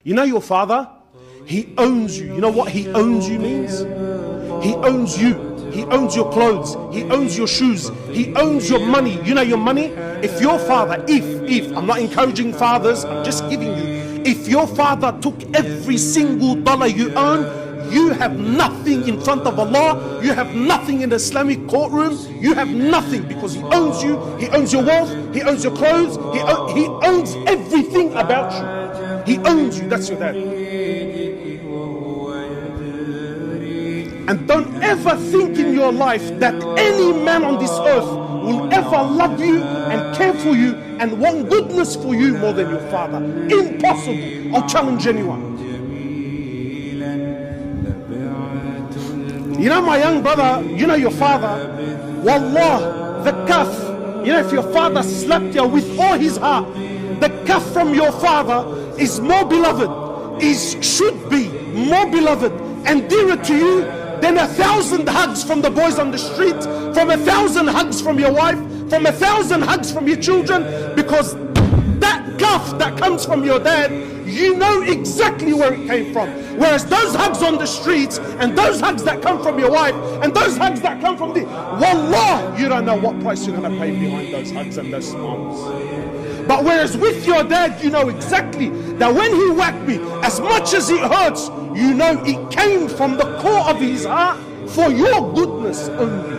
You know your father? He owns you. You know what he owns you means? He owns you. He owns your clothes. He owns your shoes. He owns your money. You know your money? If your father, if, I'm not encouraging fathers, I'm just giving you, if your father took every single dollar you earn, you have nothing in front of Allah. You have nothing in the Islamic courtroom. You have nothing, because he owns you. He owns your wealth. He owns your clothes. He owns everything about you. He owns you. That's your dad. And don't ever think in your life that any man on this earth will ever love you and care for you and want goodness for you more than your father. Impossible. I'll challenge anyone. You know, my young brother, you know your father, wallah, the kaf, you know, if your father slapped you with all his heart, the kaf from your father is more beloved, should be more beloved and dearer to you than 1,000 hugs from the boys on the street, from 1,000 hugs from your wife, from 1,000 hugs from your children, because that kaf that comes from your dad, you know exactly where it came from. Whereas those hugs on the streets, and those hugs that come from your wife, and those hugs that come from the, wallah, you don't know what price you're going to pay behind those hugs and those smiles. But whereas with your dad, you know exactly that when he whacked me, as much as it hurts, you know it came from the core of his heart for your goodness only.